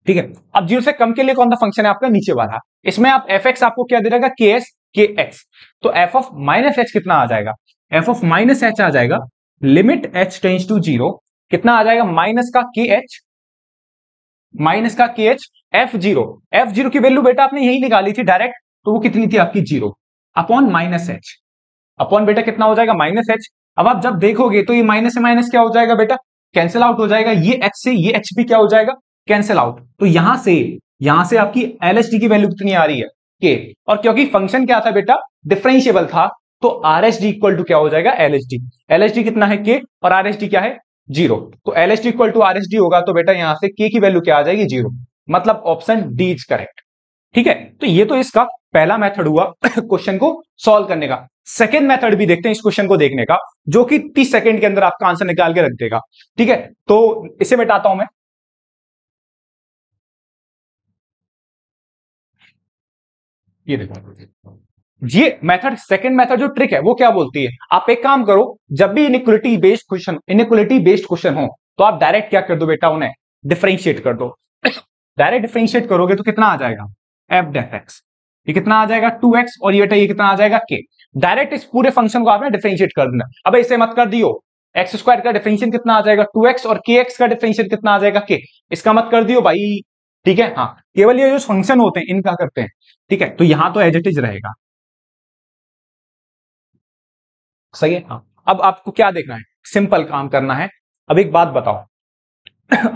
ठीक है, अब 0 से कम के लिए कौन सा फंक्शन है आपका, नीचे वाला, इसमें आप fx आपको क्या दे रहेगा, ks kx, तो f ऑफ माइनस h कितना आ जाएगा, f ऑफ माइनस h आ जाएगा, लिमिट h टेंड्स टू 0 कितना आ जाएगा, माइनस का kh, माइनस का kh, f0 की वैल्यू बेटा आपने यही निकाली थी डायरेक्ट, तो वो कितनी थी आपकी, 0 अपॉन माइनस h, अपॉन बेटा कितना हो जाएगा, माइनस h। अब आप जब देखोगे तो ये माइनस से माइनस क्या हो जाएगा बेटा, कैंसिल आउट हो जाएगा, ये h से ये h भी क्या हो जाएगा, कैंसिल आउट। तो यहां से आपकी LHD की वैल्यू कितनी आ रही है, k, और क्योंकि फंक्शन क्या था बेटा, डिफरेंशिएबल था, तो RHD इक्वल टू क्या हो जाएगा, LHD कितना है, k, और RHD क्या है, 0। तो LHD इक्वल टू RHD होगा, तो बेटा यहां से k की वैल्यू क्या आ जाएगी, 0, मतलब ऑप्शन डी इज करेक्ट। ठीक है, तो ये तो इसका पहला मेथड हुआ क्वेश्चन को सॉल्व करने का। सेकेंड मेथड भी देखते हैं इस क्वेश्चन को देखने का, जो कि 30 सेकंड के अंदर आपका आंसर निकाल के रख देगा। ठीक है, तो इसे मिटाता हूं मैं, ये देखो, ये मेथड, सेकंड मेथड जो ट्रिक है वो क्या बोलती है, आप एक काम करो, जब भी इनइक्वालिटी बेस्ड क्वेश्चन हो, तो आप डायरेक्ट क्या कर दो बेटा, उन्हें डिफरेंशिएट कर दो। डायरेक्ट डिफरेंशिएट करोगे तो कितना आ जाएगा, f डेफ x, ये कितना आ जाएगा 2x, और ये कितना आ जाएगा k। डायरेक्ट इस पूरे फंक्शन को आपने डिफरेंशिएट कर देना। अब इसे मत कर दियो, x² का डिफरेंशिएट कितना आ जाएगा 2x, और kx का डिफरेंशिएट कितना आ जाएगा k, इसका मत कर दियो भाई। ठीक है, हाँ, केवल ये जो फंक्शन होते हैं इनका करते हैं। ठीक है, तो यहां तो एज इट इज रहेगा, सही है, हाँ। अब आपको क्या देखना है, सिंपल काम करना है। अब एक बात बताओ,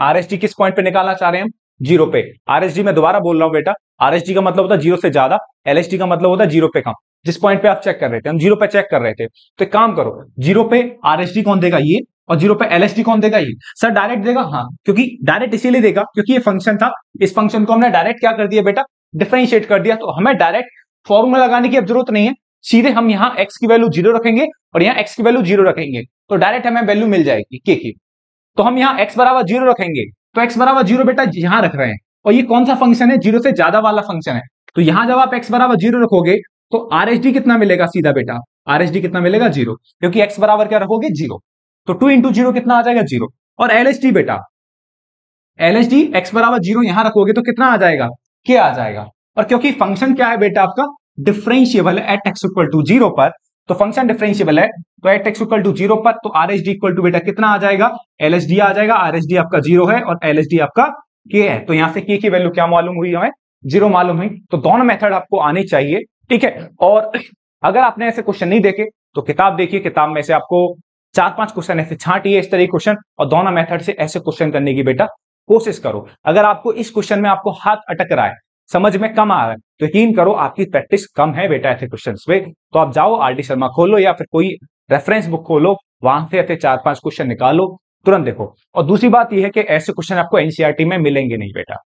RHD किस पॉइंट पे निकालना चाह रहे हैं हम, 0 पे। RHD में दोबारा बोल रहा हूं बेटा, RHD का मतलब होता है जीरो से ज्यादा, LHD का मतलब होता है जीरो पे कम। जिस पॉइंट पे आप चेक कर रहे थे, हम जीरो पे चेक कर रहे थे, तो एक काम करो, जीरो पे RHD कौन देगा, ये, और जीरो पे LHD कौन देगा, ये। सर डायरेक्ट देगा, हाँ, क्योंकि डायरेक्ट इसीलिए देगा क्योंकि ये फंक्शन था, इस फंक्शन को हमने डायरेक्ट क्या कर दिया बेटा, डिफरेंशिएट कर दिया, तो हमें डायरेक्ट फॉर्मूला लगाने की अब जरूरत नहीं है, सीधे हम यहाँ x की वैल्यू जीरो रखेंगे और यहाँ x की वैल्यू जीरो रखेंगे, तो डायरेक्ट हमें वैल्यू मिल जाएगी k की। तो हम यहाँ x बराबर जीरो रखेंगे, तो x बराबर जीरो बेटा यहां रख रहे हैं, और ये कौन सा फंक्शन है, जीरो से ज्यादा वाला फंक्शन है, तो यहां जब आप x बराबर जीरो रखोगे तो RHD कितना मिलेगा, सीधा बेटा RHD कितना मिलेगा, जीरो, क्योंकि x बराबर क्या रखोगे, जीरो, तो 2 इंटू जीरो कितना आ जाएगा, जीरो। और LHD बेटा, LHD x बराबर जीरो यहां रखोगे तो कितना आ जाएगा, k आ जाएगा, और क्योंकि फंक्शन क्या है बेटा आपका, डिफरेंशिएबल है at x equal to zero पर, तो फंक्शन डिफरेंशिएबल है, तो at x equal to zero पर, तो RHD इक्वल टू बेटा कितना आ जाएगा, LHD आ जाएगा, RHD आपका जीरो है और LHD आपका k है, तो यहां से k की वैल्यू क्या मालूम हुई हमें, जीरो मालूम हुई। तो दोनों मेथड आपको आनी चाहिए, ठीक है। और अगर आपने ऐसे क्वेश्चन नहीं देखे तो किताब देखिए, किताब में से आपको 4-5 क्वेश्चन ऐसे छांटिए इस तरह क्वेश्चन, और दोनों मेथड से ऐसे क्वेश्चन करने की बेटा कोशिश करो। अगर आपको इस क्वेश्चन में आपको हाथ अटक रहा है, समझ में कम आ रहा है, तो यकीन करो आपकी प्रैक्टिस कम है बेटा ऐसे क्वेश्चंस पे, तो आप जाओ RD शर्मा खोलो या फिर कोई रेफरेंस बुक खोलो, वहां से ऐसे 4-5 क्वेश्चन निकालो, तुरंत देखो। और दूसरी बात यह है कि ऐसे क्वेश्चन आपको एनसीईआरटी में मिलेंगे नहीं बेटा,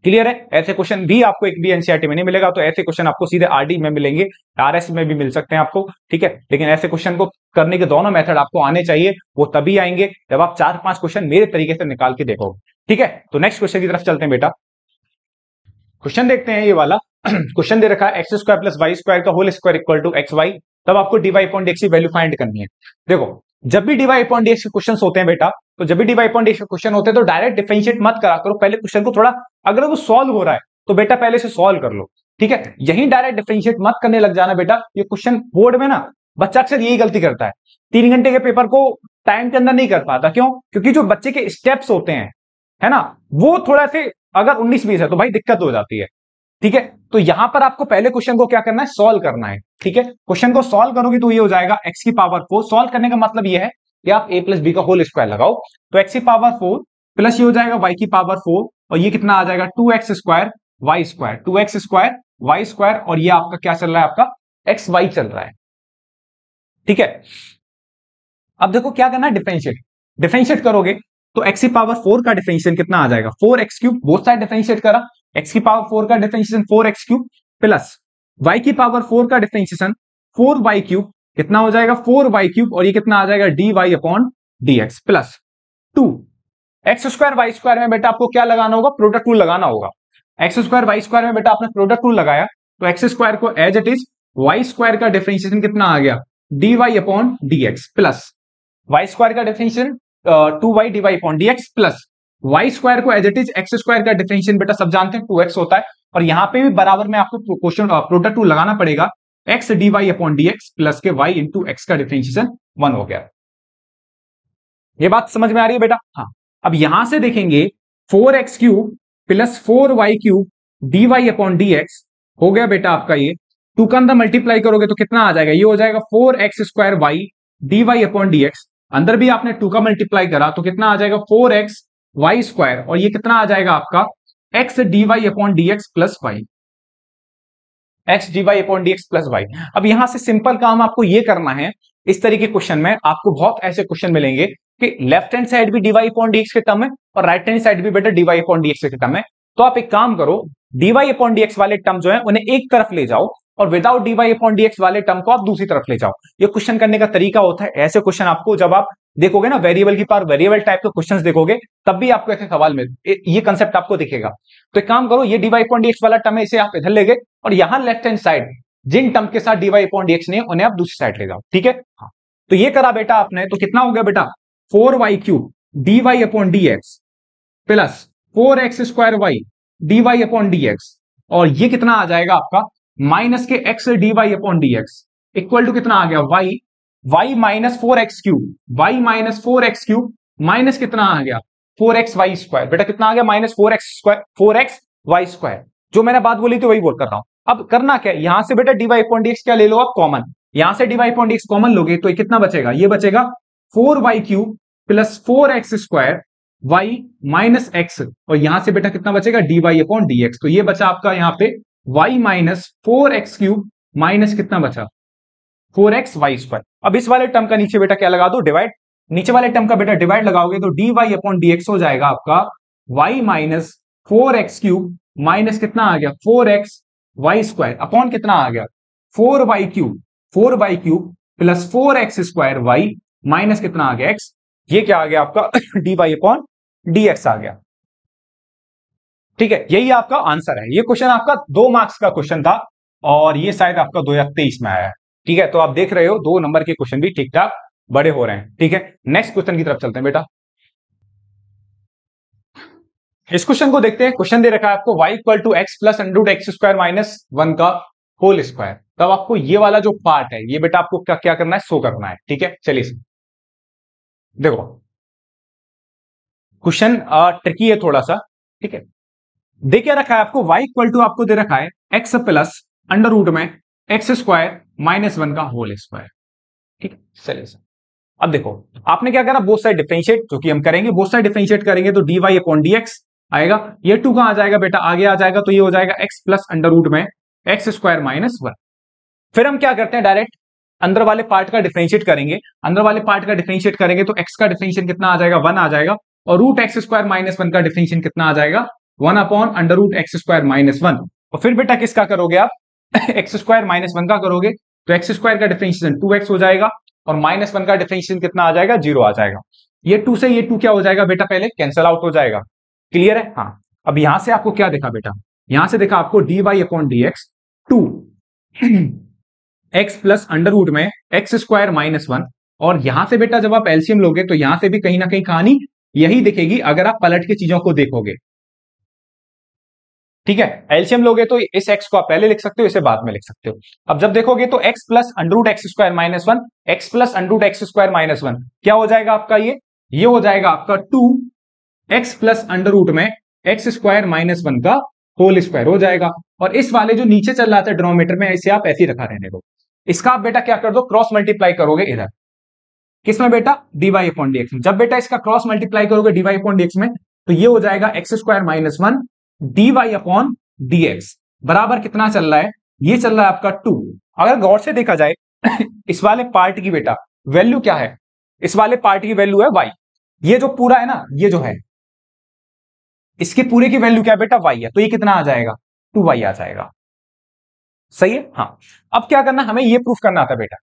क्लियर है, ऐसे क्वेश्चन भी आपको एक भी एनसीईआरटी में नहीं मिलेगा, तो ऐसे क्वेश्चन आपको सीधे RD में मिलेंगे, RS में भी मिल सकते हैं आपको, ठीक है, लेकिन ऐसे क्वेश्चन को करने के दोनों मेथड आपको आने चाहिए, वो तभी आएंगे जब आप 4-5 क्वेश्चन मेरे तरीके से निकाल के देखोगे, ठीक है। तो नेक्स्ट क्वेश्चन की तरफ चलते हैं बेटा, क्वेश्चन देखते हैं ये वाला। क्वेश्चन दे रखा है x square plus y square का whole square equal to x y, तब आपको dy अपॉन dx की वैल्यू फाइंड करनी है। देखो जब भी dy अपॉन dx के क्वेश्चन होते हैं बेटा, तो जब भी dy अपॉन dx के क्वेश्चन होते हैं तो डायरेक्ट डिफरेंशिएट मत करा करो, पहले क्वेश्चन को थोड़ा, अगर वो सॉल्व हो रहा है तो बेटा पहले से सॉल्व कर लो, ठीक है, यही डायरेक्ट डिफरेंशिएट मत करने लग जाना बेटा। ये क्वेश्चन बोर्ड में ना बच्चा अक्सर यही गलती करता है, 3 घंटे के पेपर को टाइम के अंदर नहीं कर पाता, क्यों, क्योंकि जो बच्चे के स्टेप्स होते हैं, है ना, वो थोड़ा से अगर 19-20 है तो भाई दिक्कत हो जाती है, ठीक है। तो यहां पर आपको पहले क्वेश्चन को क्या करना है, सॉल्व करना है, ठीक है। क्वेश्चन को सॉल्व करोगे तो ये हो जाएगा x की पावर 4, सॉल्व करने का मतलब ये है कि आप a प्लस बी का होल स्क्वायर लगाओ, तो x की पावर 4 प्लस ये हो जाएगा y की पावर 4, और ये कितना आ जाएगा 2x square y square, 2x square y square, और ये आपका क्या चल रहा है, आपका एक्स वाई चल रहा है, ठीक है। अब देखो क्या करना है, डिफरेंशिएट, डिफरेंशिएट करोगे तो x की पावर 4 का डिफरेंशिएशन कितना आ जाएगा, 4x cube, both side differentiate करा, x की पावर 4 का differentiation 4x cube plus y की पावर 4 का डिफरेंशिएशन 4y क्यूब, कितना हो जाएगा 4y क्यूब, और ये कितना आ जाएगा dy upon dx plus 2 x square y square में बेटा आपको क्या लगाना होगा, प्रोडक्ट रूल लगाना होगा। एक्स स्क्वायर वाई स्क्वायर में बेटा आपने प्रोडक्ट रूल लगाया, तो एक्स स्क्वायर को as it is, y square का डिफरेंशिएशन कितना आ गया, dy upon dx plus y square का differentiation 2y dy upon dx plus y square को as it is, x square का डिफरेंशिएशन बेटा सब जानते हैं 2x होता है, और यहां पे भी बराबर में आपको क्वेश्चन प्रोडक्ट रूल लगाना पड़ेगा, x dy upon dx plus के y इंटू एक्स का डिफरेंशिएशन 1 हो गया। ये बात समझ में आ रही है बेटा, हाँ। अब यहां से देखेंगे 4x cube plus 4y cube dy upon dx हो गया बेटा आपका, ये 2 का अंदर मल्टीप्लाई करोगे तो कितना आ जाएगा, ये हो जाएगा 4x square y dy upon dx, अंदर भी आपने 2 का मल्टीप्लाई करा तो कितना आ जाएगा 4x y स्क्वायर, और ये कितना आ जाएगा आपका x dy upon dx plus y, x dy upon dx plus y। अब यहां से सिंपल काम आपको ये करना है, इस तरीके क्वेश्चन में आपको बहुत ऐसे क्वेश्चन मिलेंगे कि लेफ्ट हैंड साइड भी dy अपॉन dx के टर्म है और राइट हैंड साइड भी बेटा dy अपॉन dx के टर्म है, तो आप एक काम करो, dy अपॉन dx वाले टर्म जो है उन्हें एक तरफ ले जाओ और विदाउट dy अपॉन dx वाले टर्म को आप दूसरी तरफ ले जाओ। ये क्वेश्चन करने का तरीका होता है, ऐसे क्वेश्चन आपको जब आप देखोगे ना वेरिएबल की पावर वेरिएबल टाइप के क्वेश्चंस देखोगे तब भी आपको ऐसे सवाल में ये कंसेप्ट आपको दिखेगा। तो एक काम करो, ये dy अपॉन dx वाला टर्म है इसे आप इधर ले गए, और यहां लेफ्ट हैंड साइड जिन टर्म के साथ dy अपॉन dx नहीं है उन्हें आप दूसरी साइड ले जाओ, ठीक है। हाँ, तो ये करा बेटा आपने, तो कितना हो गया बेटा 4y cube dy upon dx plus 4x square y dy upon dx, और ये कितना आ जाएगा आपका माइनस के x dy upon dx equal to कितना आ गया y minus 4x cube, y minus 4x cube minus कितना आ गया 4x y स्क्वायर, बेटा कितना आ गया minus 4x square 4x y square, जो मैंने बात बोली थी वही बोल कर रहा हूं। अब करना क्या है, यहां से बेटा dy अपॉन dx क्या ले लो आप कॉमन, यहां से dy अपॉन dx कॉमन लोगे तो ये कितना बचेगा, ये बचेगा 4y cube plus 4x square y minus x, और यहां से बेटा कितना बचेगा, d y upon d x. तो ये बचा आपका यहां पे वाई माइनस 4x³ माइनस कितना बचा, 4x² अब इस वाले टर्म का नीचे बेटा क्या लगा दो, डिवाइड। नीचे वाले टर्म का बेटा डिवाइड लगाओगे तो d y upon d x हो जाएगा आपका y माइनस 4x³ माइनस कितना आ गया, 4xy² अपॉन कितना आ गया, 4y³ plus 4x² y minus कितना आ गया x। ये क्या आ गया आपका d y upon d x आ गया। ठीक है, यही आपका आंसर है। ये क्वेश्चन आपका 2 मार्क्स का क्वेश्चन था और ये शायद आपका 2023 में आया है। ठीक है, तो आप देख रहे हो 2 नंबर के क्वेश्चन भी ठीक ठाक बड़े हो रहे हैं। ठीक है, नेक्स्ट क्वेश्चन की तरफ चलते हैं बेटा। इस क्वेश्चन को देखते हैं। क्वेश्चन दे रखा है आपको y equal to x plus under root x square minus 1 का होल स्क्वायर। तब आपको ये वाला जो पार्ट है ये बेटा आपको क्या क्या करना है, शो करना है। ठीक है, चलिए देखो क्वेश्चन ट्रिकी है थोड़ा सा। ठीक है, दे क्या रखा है आपको, y इक्वल टू आपको दे रखा है x प्लस अंडर रूट में एक्स स्क्वायर माइनस 1 का होल स्क्वायर। ठीक है, चलिए अब देखो आपने क्या करा, बोथ साइड डिफरेंशिएट, जो कि हम करेंगे, बोथ साइड डिफरेंशिएट करेंगे तो dy अपॉन dx आएगा। ये 2 कहां आ जाएगा बेटा, आगे आ जाएगा, तो ये हो जाएगा x प्लस अंडर रूट में एक्स स्क्वायर माइनस 1। फिर हम क्या करते हैं, डायरेक्ट अंदर वाले पार्ट का डिफरेंशिएट करेंगे। अंदर वाले पार्ट का डिफरेंशिएट करेंगे तो x का डिफरेंशिएट कितना आ जाएगा, 1 आ जाएगा, और रूट एक्स स्क्वायर माइनस 1 का डिफरेंशिएट कितना आ जाएगा, 1 upon under root x square minus 1। और फिर बेटा किसका करोगे आप एक्स स्क्वायर माइनस 1 का करोगे तो एक्स स्क्वायर का डिफरेंशिएशन 2x हो जाएगा, और माइनस 1 का डिफरेंशिएशन कितना आ जाएगा, 0 आ जाएगा। ये 2 से ये 2 क्या हो जाएगा बेटा, पहले कैंसिल आउट हो जाएगा। क्लियर है, हाँ। अब यहां से आपको क्या देखा बेटा, यहां से देखा आपको dy upon d x 2 x plus under root में एक्स स्क्वायर माइनस 1। और यहां से बेटा जब आप एलसीएम लोगे तो यहां से भी कहीं ना कहीं कहानी यही दिखेगी अगर आप पलट के चीजों को देखोगे। ठीक है, एलसीएम लोगे तो इस x को आप पहले लिख सकते हो, इसे बाद में लिख सकते हो। अब जब देखोगे तो x plus under root x square minus 1, x plus under root x square minus 1 क्या हो जाएगा आपका, ये हो जाएगा आपका 2x प्लस अंडर रूट में एक्स स्क्वायर माइनस 1 का होल स्क्वायर हो जाएगा। और इस वाले जो नीचे चल रहा था डिनोमिनेटर में, इसे आप ऐसे ही रखा रहने दो। इसका आप बेटा क्या कर दो, क्रॉस मल्टीप्लाई करोगे इधर, किसमें बेटा, dy अपॉन dx में। जब बेटा इसका क्रॉस मल्टीप्लाई करोगे dy अपॉन dx में तो ये हो जाएगा x square minus 1 dy upon dx बराबर कितना चल रहा है, ये चल रहा है आपका 2। अगर गौर से देखा जाए इस वाले पार्ट की बेटा वैल्यू क्या है, इस वाले पार्ट की वैल्यू है y। ये जो पूरा है ना, ये जो है इसके पूरे की वैल्यू क्या है बेटा, y है, तो ये कितना आ जाएगा, 2y आ जाएगा। सही है, हाँ। अब क्या करना, हमें ये प्रूफ करना था बेटा,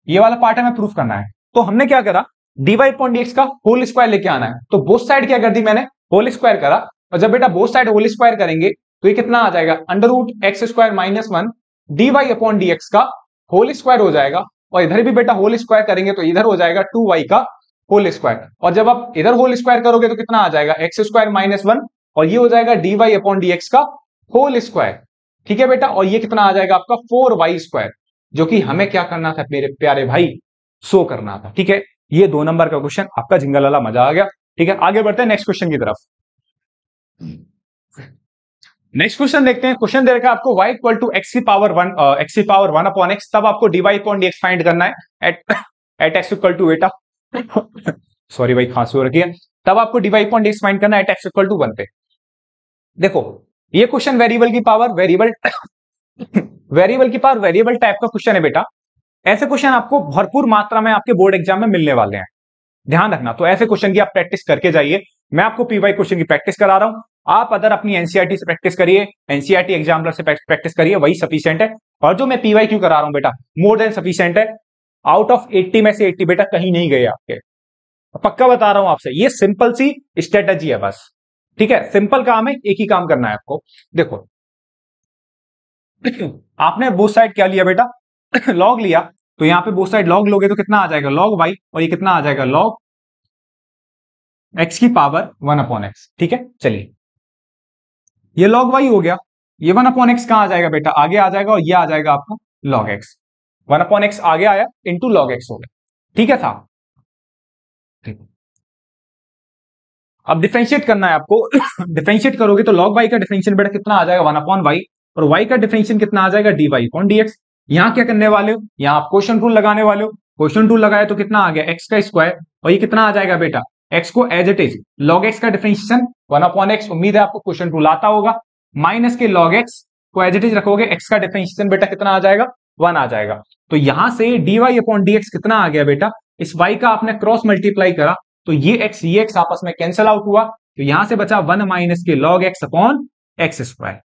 ये वाला पार्ट हमें प्रूफ करना है। तो हमने क्या करा, dy अपॉन dx का होल स्क्वायर लेके आना है। तो बोथ साइड क्या कर दी मैंने, होल स्क्वायर करा। और जब बेटा बोथ साइड होल स्क्वायर करेंगे तो ये कितना आ जाएगा, under root x square minus 1 dy upon dx का होल स्क्वायर हो जाएगा। और इधर भी बेटा होल स्क्वायर करेंगे तो इधर हो जाएगा 2y का होल स्क्वायर। और जब आप इधर होल स्क्वायर करोगे तो कितना आ जाएगा, एक्स स्क्वायर माइनस 1, और ये हो जाएगा dy अपॉन dx का होल स्क्वायर। ठीक है बेटा, और ये कितना आ जाएगा आपका 4y², जो कि हमें क्या करना था मेरे प्यारे भाई, शो करना था। ठीक है, ये 2 नंबर का क्वेश्चन आपका जिंगल वाला मजा आ गया। ठीक है, आगे बढ़ते हैं नेक्स्ट क्वेश्चन की तरफ। नेक्स्ट क्वेश्चन देखते हैं। क्वेश्चन दे रखा है आपको y इक्वल टू एक्स की पावर 1 अपॉन एक्स, तब आपको dy अपॉन dx फाइंड करना है एट एक्स इक्वल टू बेटा सॉरी भाई खांसी हो रखी है। तब आपको dy अपॉन dx फाइंड करना है एट एक्स इक्वल टू 1 पे। देखो ये क्वेश्चन वेरिएबल की पावर वेरिएबल की पावर वेरिएबल टाइप का क्वेश्चन है बेटा। ऐसे क्वेश्चन आपको भरपूर मात्रा में आपके बोर्ड एग्जाम में मिलने वाले हैं, ध्यान रखना। तो ऐसे क्वेश्चन की आप प्रैक्टिस करके जाइए। मैं आपको पीवाई क्वेश्चन की प्रैक्टिस करा रहा हूं, आप अदर अपनी एनसीईआरटी से प्रैक्टिस करिए, एनसीईआरटी एग्जाम्पलर से प्रैक्टिस करिए, वही सफिशिएंट है। और जो मैं पीवाई क्यू करा रहा हूं बेटा, मोर देन सफिशिएंट है। आउट ऑफ 80 में से 80 बेटा कहीं नहीं गए आपके, पक्का बता रहा हूं आपसे। ये सिंपल सी स्ट्रेटेजी है बस, ठीक है, सिंपल काम है, एक ही काम करना है आपको। देखो आपने बोथ साइड क्या लिया बेटा लॉग लिया, तो यहां पे बोथ साइड लॉग लोगे तो कितना आ जाएगा, लॉग वाई, और ये कितना आ जाएगा, लॉग एक्स की पावर 1 अपॉन एक्स। ठीक है, चलिए ये लॉग वाई हो गया, ये 1 अपॉन एक्स कहां आ जाएगा बेटा, आगे आ जाएगा, और ये आ जाएगा आपका लॉग एक्स। 1 अपॉन एक्स आगे आया इंटू लॉग एक्स हो गया। ठीक है था, अब डिफरेंशिएट करना है आपको डिफरेंशिएट करोगे तो लॉग वाई का डिफरेंशिएट बेटा कितना आ जाएगा, 1 अपॉन वाई, और वाई का डिफरेंशिएट कितना आ जाएगा, d y upon d x. यहां क्या करने वाले हो, यहां आप क्वेश्चन रूल लगाने वाले हो। क्वेश्चन रूल लगाए तो कितना आ गया, एक्स का स्क्वायर, और ये कितना आ जाएगा बेटा, एक्स को as it is log x का डिफरेंशिएशन 1/x, उम्मीद है आपको क्वेश्चन रूल आता होगा, माइनस के लॉग एक्स को एज इट इज रखोगे, एक्स का डिफरेंशिएशन बेटा कितना आ जाएगा, 1 आ जाएगा। तो यहां से dy अपॉन dx कितना आ गया बेटा, इस y का आपने क्रॉस मल्टीप्लाई करा तो ये x आपस में कैंसिल आउट हुआ, तो यहां से बचा 1 माइनस के log x upon x square.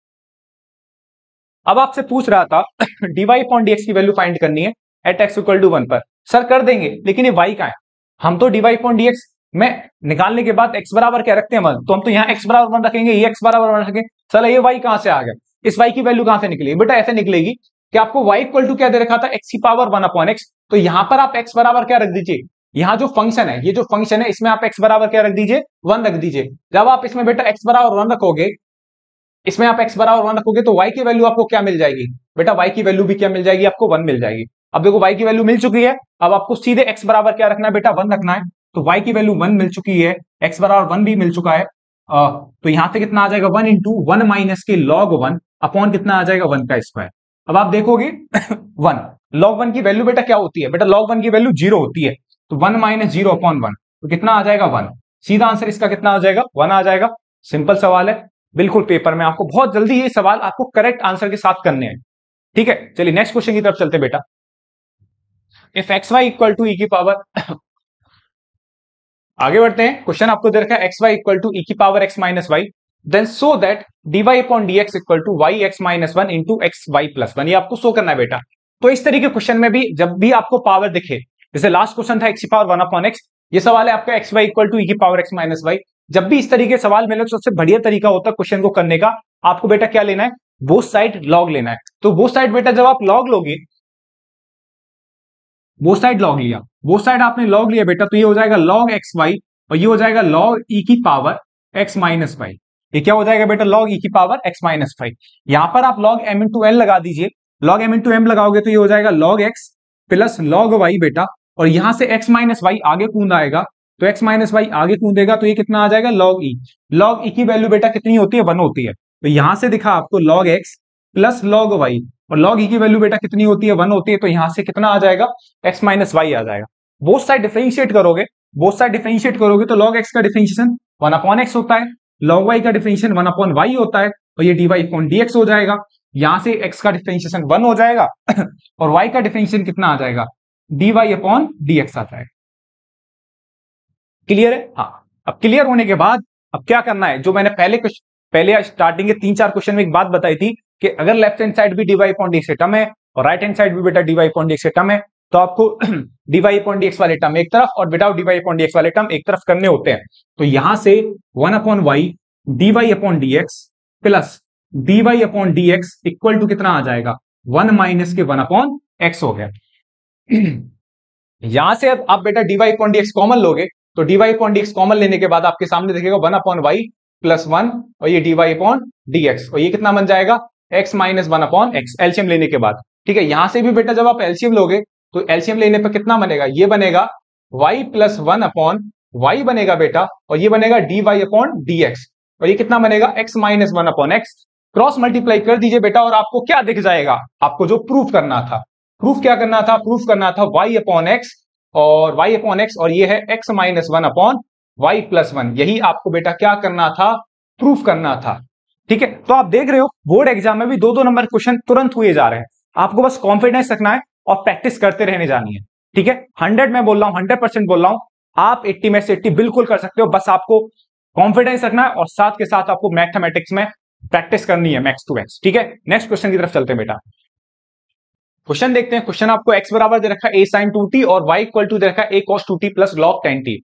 अब आपसे पूछ रहा था dy अपॉन dx की वैल्यू फाइंड करनी है एट x इक्वल टू 1 पर। सर कर देंगे, लेकिन ये y का है, हम तो dy अपॉन dx में निकालने के बाद x बराबर क्या रखते हैं 1, तो हम तो यहाँ x बराबर 1 रखेंगे, ये x बराबर 1 रखेंगे। चलो ये y कहां से आ गया, इस y की वैल्यू कहां से निकलेगी बेटा, ऐसे निकलेगी कि आपको y इक्वल टू क्या दे रखा था, x की पावर 1 अपॉन x, तो यहां पर आप x बराबर क्या रख दीजिए, यहाँ जो फंक्शन है, ये जो फंक्शन है इसमें आप x बराबर क्या रख दीजिए, 1 रख दीजिए। जब आप इसमें बेटा x बराबर 1 रखोगे, इसमें आप x बराबर 1 रखोगे तो y की वैल्यू आपको क्या मिल जाएगी बेटा, y की वैल्यू भी क्या मिल जाएगी आपको, 1 मिल जाएगी। अब देखो y की वैल्यू मिल चुकी है, अब आपको सीधे x बराबर क्या रखना है बेटा, 1 रखना है। तो y की वैल्यू 1 मिल चुकी है, x बराबर 1 भी मिल चुका है, तो यहां से कितना आ जाएगा 1 इंटू 1 माइनस के लॉग 1 अपॉन कितना आ जाएगा 1 का स्क्वायर। अब आप देखोगे 1 लॉग 1 की वैल्यू बेटा क्या होती है, बेटा लॉग 1 की वैल्यू 0 होती है, तो 1 माइनस 0 अपॉन 1, तो कितना आ जाएगा 1। सीधा आंसर इसका कितना आ जाएगा, 1 आ जाएगा। सिंपल सवाल है, बिल्कुल पेपर में आपको बहुत जल्दी ये सवाल आपको करेक्ट आंसर के साथ करने हैं। ठीक है, चलिए नेक्स्ट क्वेश्चन की तरफ चलते बेटा। If x y equal to e की पावर आगे बढ़ते हैं, क्वेश्चन आपको दे रखा है x y equal to e की power x minus y, then so that dy upon dx equal to y x minus 1 into x y plus 1, ये आपको शो करना है बेटा। तो इस तरीके क्वेश्चन में भी जब भी आपको पावर दिखे, जैसे लास्ट क्वेश्चन था एक्स की पावर 1 अपॉन एक्स, ये सवाल है आपका x y equal to e की पावर एक्स माइनस वाई। जब भी इस तरीके सवाल मिले तो सबसे बढ़िया तरीका होता है क्वेश्चन को करने का, आपको बेटा क्या लेना है, बोथ साइड लॉग लेना है। तो बोथ साइड बेटा जब आप लॉग लोगे, बोथ साइड लॉग लिया, बोथ साइड आपने लॉग लिया बेटा, तो ये हो जाएगा लॉग एक्स वाई और ये हो जाएगा लॉग ई की पावर एक्स माइनस वाई। ये क्या हो जाएगा बेटा, लॉग ई की पावर एक्स माइनस वाई। यहां पर आप लॉग एम इंटू एल लगा दीजिए, लॉग एम इंटू एम लगाओगे तो ये हो जाएगा log x plus log y बेटा, और यहां से एक्स माइनस वाई आगे कूद आएगा, तो एक्स माइनस वाई आगे कूदेगा तो ये कितना आ जाएगा लॉग ई। लॉग ई की वैल्यू बेटा कितनी होती है, 1 होती है, तो यहां से दिखा आपको log x plus log y, और लॉग ई की वैल्यू बेटा कितनी होती है, 1 होती है, तो यहां से कितना आ जाएगा एक्स माइनस वाई आ जाएगा। बोथ साइड डिफरेंशिएट करोगे, बोथ साइड डिफरेंशिएट करोगे तो log x का डिफरेंशिएशन 1 अपॉन x होता है, log y का डिफरेंशिएशन 1 अपॉन y होता है, और ये dy अपॉन dx हो जाएगा। यहां से x का डिफरेंशिएशन 1 हो जाएगा और y का डिफरेंशिएशन कितना आ जाएगा, dy अपॉन dx आ जाएगा। क्लियर है, हाँ। अब क्लियर होने के बाद अब क्या करना है, जो मैंने पहले स्टार्टिंग के 3-4 क्वेश्चन में एक बात बताई थी कि अगर लेफ्ट हैंड साइड भी dy अपॉन dx से टर्म है और राइट हैंड साइड भी बेटा dy अपॉन dx से टर्म है, तो आपको dy अपॉन dx वाले टर्म एक तरफ और विदाउट dy अपॉन dx वाले टर्म एक तरफ करने होते हैं। तो यहां से 1 upon y dy upon dx plus dy upon dx equal to कितना आ जाएगा, 1 माइनस के 1 अपॉन x हो गया। यहां से अब आप बेटा dy अपॉन dx कॉमन लोगे, तो dy अपॉन dx कॉमन लेने के बाद आपके सामने दिखेगा 1 अपॉन y प्लस 1 और ये dy अपॉन dx, और ये कितना बन जाएगा x minus 1 upon x LCM लेने के बाद। ठीक है, यहां से भी बेटा जब आप एलसीएम लोगे तो एलसीएम लेने पर कितना बनेगा, ये बनेगा y प्लस 1 अपॉन y बनेगा बेटा, और ये बनेगा dy अपॉन dx, और ये कितना बनेगा x minus 1 upon x। Cross multiply कर दीजिए बेटा और आपको क्या दिख जाएगा, आपको जो प्रूफ करना था, प्रूफ क्या करना था, प्रूफ करना था y अपॉन x और y अपॉन x, और ये है x minus 1 upon y plus 1, यही आपको बेटा क्या करना था, प्रूफ करना था। ठीक है, तो आप देख रहे हो बोर्ड एग्जाम में भी 2-2 नंबर क्वेश्चन तुरंत हुए जा रहे हैं, आपको बस कॉन्फिडेंस रखना है और प्रैक्टिस करते रहने जानी है। ठीक है, 100 में बोल रहा हूं, 100% बोल रहा हूं, आप 80 में से 80 बिल्कुल कर सकते हो, बस आपको कॉन्फिडेंस रखना है और साथ के साथ आपको मैथमेटिक्स में प्रैक्टिस करनी है मैक्स टू मैक्स। ठीक है, नेक्स्ट क्वेश्चन की तरफ चलते हैं बेटा। क्वेश्चन देखते हैं, क्वेश्चन आपको x बराबर दे रखा है a sin 2t और y इक्वल टू दे रखा है a cos 2t plus log 10t।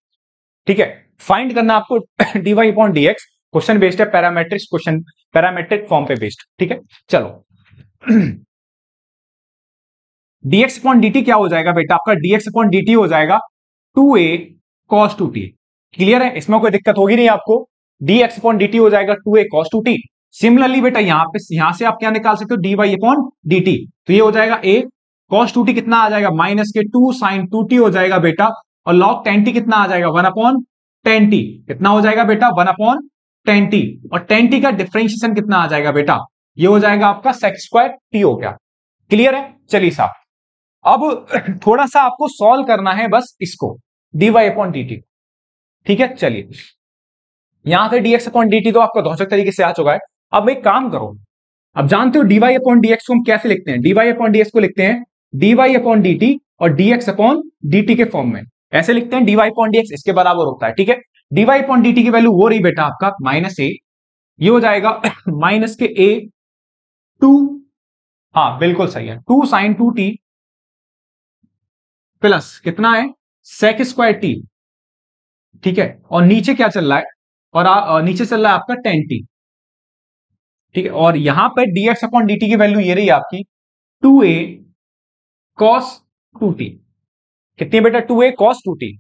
ठीक है, फाइंड करना आपको dy upon dx, question based है पैरामेट्रिक्स क्वेश्चन, पैरामेट्रिक फॉर्म पे बेस्ड। ठीक है, चलो dx अपॉन dt क्या हो जाएगा बेटा, आपका dx अपॉन dt हो जाएगा 2a cos 2t। क्लियर है, इसमें कोई दिक्कत होगी नहीं आपको, dx अपॉन dt हो जाएगा 2a cos 2t। सिमिलरली बेटा यहां से आप क्या निकाल सकते हो, dy अपॉन dt, तो ये हो जाएगा a cos 2t कितना आ जाएगा, माइनस के 2 sin 2t हो जाएगा बेटा, और log 10t कितना आ जाएगा, 1 अपॉन 10t, कितना हो जाएगा बेटा 1 अपॉन 10t, और 10t का डिफरेंशिएशन कितना आ जाएगा बेटा, ये हो जाएगा आपका sec स्क्वायर t हो गया। क्लियर है, चलिए साहब अब थोड़ा सा आपको सॉल्व करना है बस इसको dy अपॉन dt। ठीक है, चलिए यहां से dx अपॉन dt तो आपका रोचक तरीके से आ चुका है। अब एक काम करो, अब जानते हो dy अपॉन dx को हम कैसे लिखते हैं? dy अपॉन dx को लिखते हैं dy अपॉन dt और dx अपॉन dt के फॉर्म में, ऐसे लिखते हैं dy अपॉन dx इसके बराबर होता है। ठीक है, dy अपॉन dt की वैल्यू वो रही बेटा आपका माइनस ए, ये हो जाएगा माइनस के a टू, हाँ बिल्कुल सही है, 2 साइन 2t प्लस कितना है सेक स्क्वायर टी। ठीक है, और नीचे क्या चल रहा है, और नीचे चल रहा है आपका 10t। ठीक है, और यहां पर dx अपॉन dt की वैल्यू ये रही आपकी 2a cos 2t। कितनी बेटा? 2a cos 2t।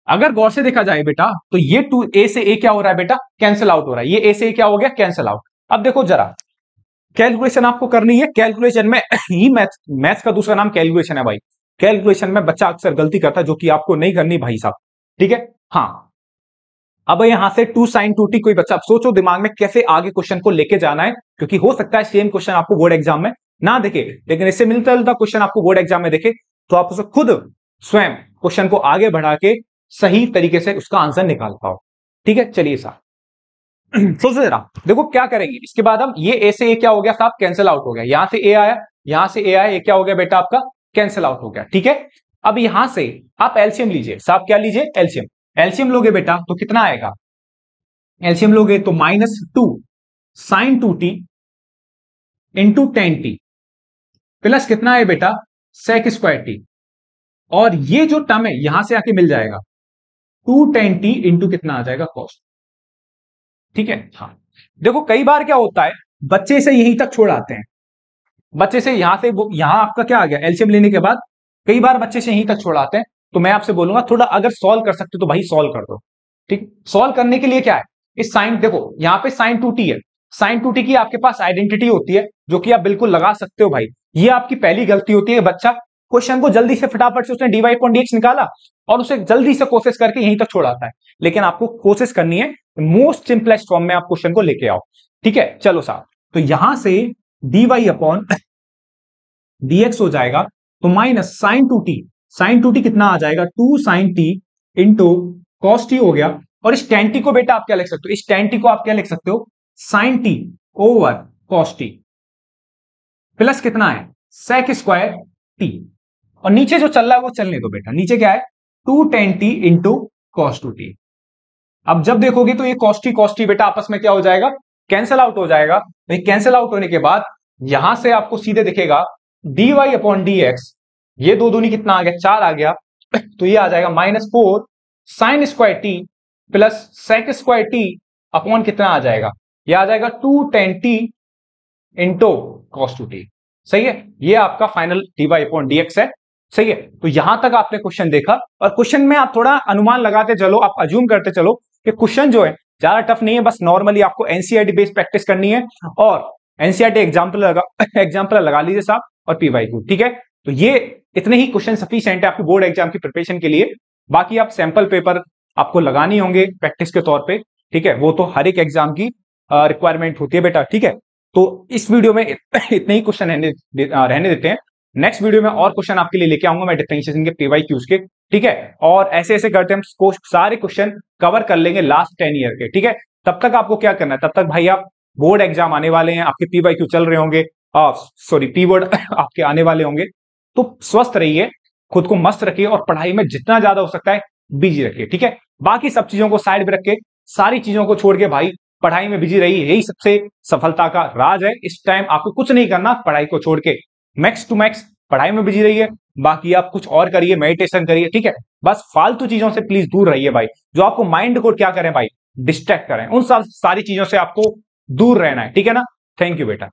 अगर गौर से देखा जाए बेटा तो ये 2a से a क्या हो रहा है बेटा? कैंसिल आउट हो रहा है, ये a से a क्या हो गया? Cancel out. अब देखो जरा, कैलकुलेशन आपको करनी है, कैलकुलेशन में ही मैथ्स का दूसरा नाम कैलकुलेशन है भाई। कैलकुलेशन में बच्चा अक्सर गलती करता है जो कि आपको नहीं करनी भाई साहब। ठीक है, हाँ अब यहां से 2 साइन 2t, कोई बच्चा, आप सोचो दिमाग में कैसे आगे क्वेश्चन को लेके जाना है, क्योंकि हो सकता है सेम क्वेश्चन आपको बोर्ड एग्जाम में ना देखे, लेकिन इससे मिलता जुलता क्वेश्चन आपको बोर्ड एग्जाम में देखे तो आप उसे खुद स्वयं क्वेश्चन को आगे बढ़ा के सही तरीके से उसका आंसर निकाल पाओ। ठीक है, चलिए साहब सोचो जरा, देखो क्या करेंगे इसके बाद हम, ये ए से ए क्या हो गया साहब? कैंसिल आउट हो गया। यहां से ए आया, यहां से ए आया, ये क्या हो गया बेटा आपका? कैंसिल आउट हो गया। ठीक है, अब यहां से आप एलसीएम लीजिए साहब, क्या लीजिए? एलसीएम। एलसीएम लोगे बेटा तो कितना आएगा? एलसीएम लोगे तो -2 sign 2t into 10t plus कितना है बेटा? Sec square t. और ये जो टर्म है यहां से आके मिल जाएगा 210t इंटू कितना आ जाएगा? कॉस्ट। ठीक है, हाँ देखो कई बार क्या होता है, बच्चे से यहीं तक छोड़ आते हैं, बच्चे से यहां से यहां आपका क्या आ गया? एलसीएम लेने के बाद कई बार बच्चे से यहीं तक छोड़ आते हैं, तो मैं आपसे बोलूंगा थोड़ा अगर सॉल्व कर सकते हो तो भाई सॉल्व कर दो। ठीक, सॉल्व करने के लिए क्या है, इस साइन, देखो यहां पे साइन 2t है, साइन 2t की आपके पास आइडेंटिटी होती है जो कि आप बिल्कुल लगा सकते हो भाई। ये आपकी पहली गलती होती है, बच्चा क्वेश्चन को जल्दी से फटाफट से उसने dy अपॉन dx निकाला और उसे जल्दी से कोशिश करके यहीं तक छोड़ाता है, लेकिन आपको कोशिश करनी है मोस्ट सिंपलेस्ट फॉर्म में आप क्वेश्चन को लेके आओ। ठीक है, चलो साहब, तो यहां से dy अपॉन dx हो जाएगा तो minus sign 2t, sign 2t कितना आ जाएगा? 2 sine t into cos t हो गया, और इस tan t को बेटा आप क्या लिख सकते हो? इस tan t को आप क्या लिख सकते हो? Sine t over cos t plus कितना है? Sec square t। और नीचे जो चल रहा है वो चलने दो बेटा, नीचे क्या है? 2 tan t into cos 2t। अब जब देखोगे तो ये कॉस टी बेटा आपस में क्या हो जाएगा? कैंसिल आउट हो जाएगा। कैंसिल आउट होने के बाद यहां से आपको सीधे दिखेगा dy अपॉन dx, ये दो दूनी कितना आ गया? 4 आ गया, तो ये आ जाएगा -4 sine square t plus sec square t upon कितना आ जाएगा? ये आ जाएगा 2 tan t into cos 2t। सही है, ये आपका फाइनल dy अपॉन dx है। सही है, तो यहां तक आपने क्वेश्चन देखा, और क्वेश्चन में आप थोड़ा अनुमान लगाते चलो, आप अज्यूम करते चलो कि क्वेश्चन जो है ज्यादा टफ नहीं है, बस नॉर्मली आपको एनसीईआरटी बेस्ड प्रैक्टिस करनी है, और एनसीईआरटी एग्जाम्पल लगा लीजिए साहब, और पीवाईक्यू। ठीक है, तो ये इतने ही क्वेश्चन सफिशिएंट है आपकी बोर्ड एग्जाम की प्रिपरेशन के लिए। बाकी आप सैंपल पेपर आपको लगानी होंगे प्रैक्टिस के तौर पे। ठीक है, वो तो हर एक एग्जाम की रिक्वायरमेंट होती है बेटा। ठीक है, तो इस वीडियो में इतने ही क्वेश्चन रहने देते हैं। नेक्स्ट वीडियो में और क्वेश्चन आपके लिए लेके आऊंगा मैं डिफरेंशिएशन के पीवाईक्यूज के। ठीक है, और ऐसे ऐसे करते हम सारे क्वेश्चन कवर कर लेंगे लास्ट 10 ईयर के। ठीक है, तब तक आपको क्या करना है, तब तक भाई आप बोर्ड एग्जाम आने वाले हैं, आपके पीवाईक्यू चल रहे होंगे, सॉरी पी बोर्ड आपके आने वाले होंगे, तो स्वस्थ रहिए, खुद को मस्त रखिए, और पढ़ाई में जितना ज्यादा हो सकता है बिजी रखिए। ठीक है, बाकी सब चीजों को साइड में रख के, सारी चीजों को छोड़ के भाई पढ़ाई में बिजी रहिए, यही सबसे सफलता का राज है। इस टाइम आपको कुछ नहीं करना, पढ़ाई को छोड़ के मैक्स टू मैक्स पढ़ाई में बिजी रहिए, बाकी आप कुछ और करिए, मेडिटेशन करिए। ठीक है, बस फालतू चीजों से प्लीज दूर रहिए भाई, जो आपको माइंड को क्या करें भाई, डिस्ट्रैक्ट करें, उन सारी चीजों से आपको दूर रहना है। ठीक है ना, थैंक यू बेटा।